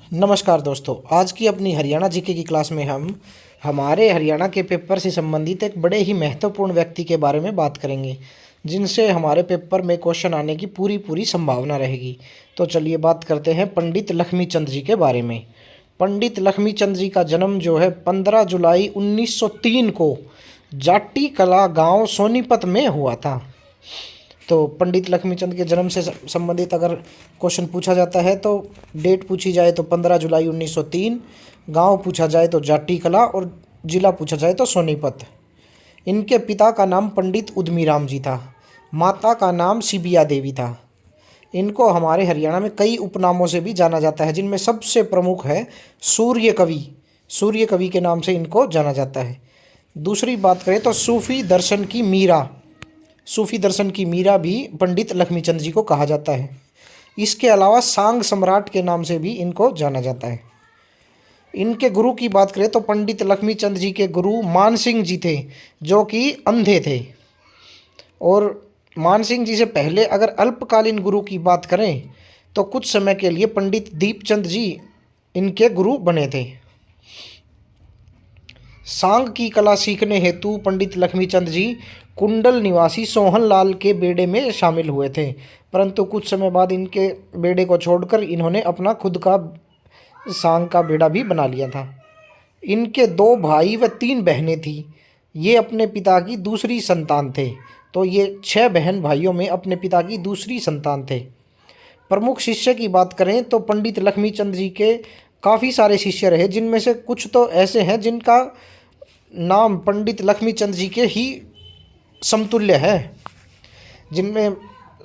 नमस्कार दोस्तों, आज की अपनी हरियाणा जीके की क्लास में हम हमारे हरियाणा के पेपर से संबंधित एक बड़े ही महत्वपूर्ण व्यक्ति के बारे में बात करेंगे, जिनसे हमारे पेपर में क्वेश्चन आने की पूरी पूरी संभावना रहेगी। तो चलिए बात करते हैं पंडित लक्ष्मीचंद जी के बारे में। पंडित लक्ष्मीचंद जी का जन्म जो है 15 जुलाई 1903 को जाटी कला गांव सोनीपत में हुआ था। तो पंडित लक्ष्मीचंद के जन्म से संबंधित अगर क्वेश्चन पूछा जाता है तो डेट पूछी जाए तो 15 जुलाई 1903, गांव पूछा जाए तो जाटी कला और जिला पूछा जाए तो सोनीपत। इनके पिता का नाम पंडित उद्मीराम जी था, माता का नाम सिबिया देवी था। इनको हमारे हरियाणा में कई उपनामों से भी जाना जाता है, जिनमें सबसे प्रमुख है सूर्य कवि। सूर्य कवि के नाम से इनको जाना जाता है। दूसरी बात करें तो सूफी दर्शन की मीरा भी पंडित लक्ष्मीचंद जी को कहा जाता है। इसके अलावा सांग सम्राट के नाम से भी इनको जाना जाता है। इनके गुरु की बात करें तो पंडित लक्ष्मीचंद जी के गुरु मानसिंह जी थे, जो कि अंधे थे। और मानसिंह जी से पहले अगर अल्पकालीन गुरु की बात करें तो कुछ समय के लिए पंडित दीपचंद जी इनके गुरु बने थे। सांग की कला सीखने हेतु पंडित लक्ष्मीचंद जी कुंडल निवासी सोहनलाल के बेड़े में शामिल हुए थे, परंतु कुछ समय बाद इनके बेड़े को छोड़कर इन्होंने अपना खुद का सांग का बेड़ा भी बना लिया था। इनके 2 भाई व 3 बहनें थीं। ये अपने पिता की दूसरी संतान थे। तो ये 6 बहन भाइयों में अपने पिता की दूसरी संतान थे। प्रमुख शिष्य की बात करें तो पंडित लक्ष्मीचंद जी के काफ़ी सारे शिष्य रहे, जिनमें से कुछ तो ऐसे हैं जिनका नाम पंडित लक्ष्मीचंद जी के ही समतुल्य है। जिनमें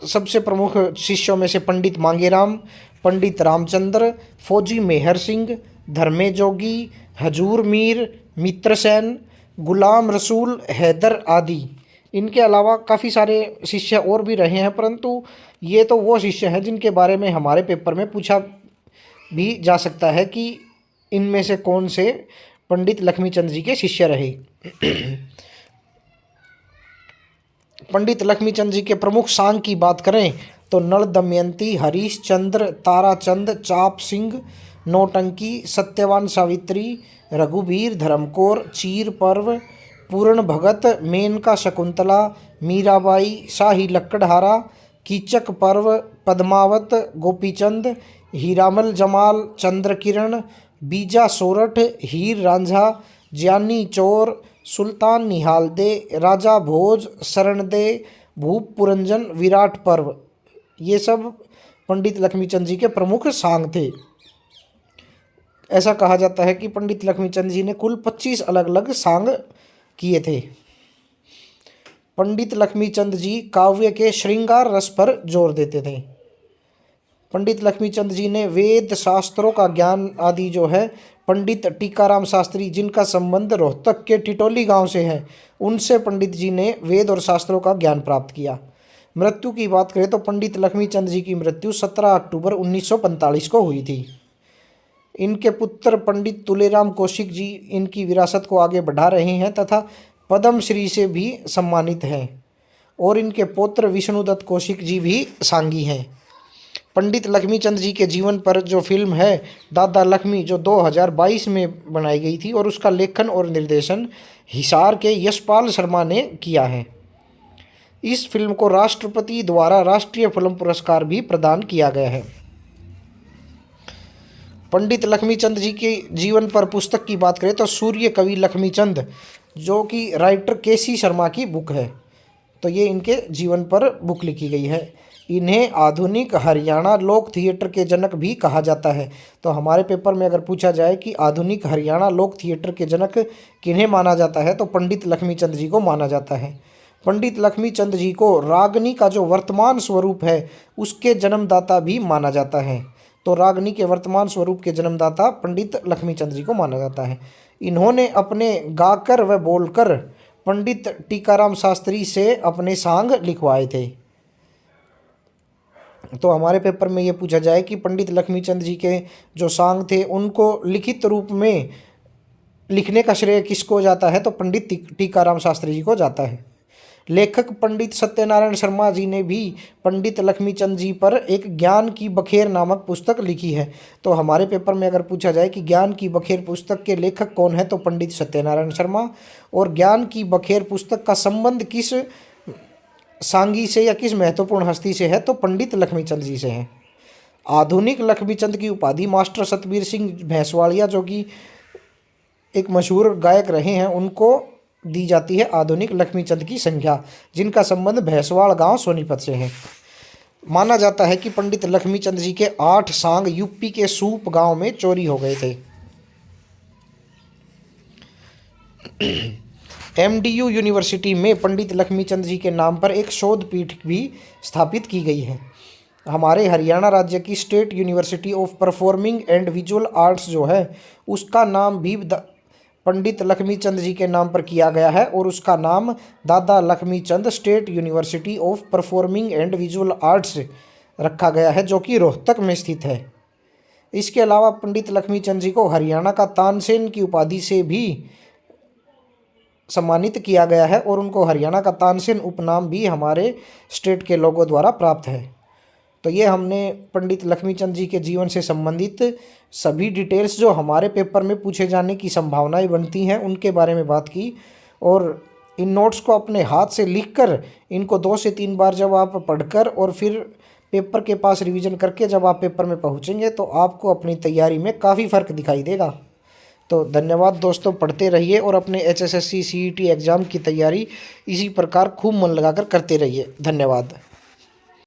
सबसे प्रमुख शिष्यों में से पंडित मांगेराम, पंडित रामचंद्र, फौजी मेहर सिंह, धर्मे जोगी, हजूर मीर, मित्रसेन, गुलाम रसूल, हैदर आदि। इनके अलावा काफ़ी सारे शिष्य और भी रहे हैं, परंतु ये तो वो शिष्य हैं जिनके बारे में हमारे पेपर में पूछा भी जा सकता है कि इनमें से कौन से पंडित लक्ष्मीचंद जी के शिष्य रहे। पंडित लक्ष्मीचंद जी के प्रमुख सांग की बात करें तो नल दमयंती, हरीश चंद्र, ताराचंद, चाप सिंह, नौटंकी, सत्यवान सावित्री, रघुबीर, धर्मकोर, चीर पर्व, पूर्ण भगत, मेनका शकुंतला, मीराबाई, शाही लक्कड़हारा, कीचक पर्व, पद्मावत, गोपीचंद, हीरामल जमाल, चंद्रकिरण, बीजा सोरठ, हीर रांझा, ज्ञानी चोर, सुल्तान निहालदे, राजा भोज, शरणदे, भूप पुरंजन, विराट पर्व। ये सब पंडित लक्ष्मीचंद जी के प्रमुख सांग थे। ऐसा कहा जाता है कि पंडित लक्ष्मीचंद जी ने कुल 25 अलग अलग सांग किए थे। पंडित लक्ष्मीचंद जी काव्य के श्रृंगार रस पर जोर देते थे। पंडित लक्ष्मीचंद जी ने वेद शास्त्रों का ज्ञान आदि जो है पंडित टीकाराम शास्त्री, जिनका संबंध रोहतक के टिटोली गांव से है, उनसे पंडित जी ने वेद और शास्त्रों का ज्ञान प्राप्त किया। मृत्यु की बात करें तो पंडित लक्ष्मीचंद जी की मृत्यु 17 अक्टूबर 1945 को हुई थी। इनके पुत्र पंडित तुलेराम कौशिक जी इनकी विरासत को आगे बढ़ा रहे हैं तथा पद्मश्री से भी सम्मानित हैं। और इनके पौत्र विष्णुदत्त कौशिक जी भी सांगी हैं। पंडित लक्ष्मीचंद जी के जीवन पर जो फिल्म है दादा लक्ष्मी, जो 2022 में बनाई गई थी, और उसका लेखन और निर्देशन हिसार के यशपाल शर्मा ने किया है। इस फिल्म को राष्ट्रपति द्वारा राष्ट्रीय फिल्म पुरस्कार भी प्रदान किया गया है। पंडित लक्ष्मीचंद जी के जीवन पर पुस्तक की बात करें तो सूर्य कवि लक्ष्मीचंद, जो कि राइटर केसी शर्मा की बुक है, तो ये इनके जीवन पर बुक लिखी गई है। इन्हें आधुनिक हरियाणा लोक थिएटर के जनक भी कहा जाता है। तो हमारे पेपर में अगर पूछा जाए कि आधुनिक हरियाणा लोक थिएटर के जनक किन्हें माना जाता है तो पंडित लक्ष्मीचंद जी को माना जाता है। पंडित लक्ष्मीचंद जी को रागनी का जो वर्तमान स्वरूप है उसके जन्मदाता भी माना जाता है। तो रागनी के वर्तमान स्वरूप के जन्मदाता पंडित लक्ष्मीचंद जी को माना जाता है। इन्होंने अपने गाकर व बोलकर पंडित टीकाराम शास्त्री से अपने सांग लिखवाए थे। तो हमारे पेपर में ये पूछा जाए कि पंडित लक्ष्मीचंद जी के जो सांग थे उनको लिखित रूप में लिखने का श्रेय किसको जाता है तो पंडित टीकाराम शास्त्री जी को जाता है। लेखक पंडित सत्यनारायण शर्मा जी ने भी पंडित लक्ष्मीचंद जी पर एक ज्ञान की बखेर नामक पुस्तक लिखी है। तो हमारे पेपर में अगर पूछा जाए कि ज्ञान की बखेर पुस्तक के लेखक कौन है, तो पंडित सत्यनारायण शर्मा। और ज्ञान की बखेर पुस्तक का संबंध किस सांगी से या किस महत्वपूर्ण हस्ती से है, तो पंडित लक्ष्मीचंद जी से है। आधुनिक लक्ष्मीचंद की उपाधि मास्टर सतबीर सिंह भैंसवालिया, जो कि एक मशहूर गायक रहे हैं, उनको दी जाती है आधुनिक लक्ष्मीचंद की संज्ञा, जिनका संबंध भैंसवाड़ गांव सोनीपत से है। माना जाता है कि पंडित लक्ष्मीचंद जी के 8 सांग यूपी के सूप गांव में चोरी हो गए थे। एमडीयू यूनिवर्सिटी में पंडित लक्ष्मीचंद जी के नाम पर एक शोध पीठ भी स्थापित की गई है। हमारे हरियाणा राज्य की state university of performing and visual arts जो है, उसका नाम भी पंडित लक्ष्मीचंद जी के नाम पर किया गया है, और उसका नाम दादा Laxmichand state university of performing and visual arts रखा गया है, जो कि रोहतक में स्थित है। इसके अलावा पंडित लक्ष्मीचंद जी को हरियाणा का तानसेन की उपाधि से भी सम्मानित किया गया है, और उनको हरियाणा का तानसेन उपनाम भी हमारे स्टेट के लोगों द्वारा प्राप्त है। तो ये हमने पंडित लक्ष्मीचंद जी के जीवन से संबंधित सभी डिटेल्स जो हमारे पेपर में पूछे जाने की संभावनाएं बनती हैं, उनके बारे में बात की। और इन नोट्स को अपने हाथ से लिखकर इनको 2 से 3 बार जब आप पढ़कर और फिर पेपर के पास रिवीजन करके जब आप पेपर में पहुंचेंगे, तो आपको अपनी तैयारी में काफ़ी फ़र्क दिखाई देगा। तो धन्यवाद दोस्तों, पढ़ते रहिए और अपने HSSC CET एग्ज़ाम की तैयारी इसी प्रकार खूब मन लगाकर करते रहिए। धन्यवाद।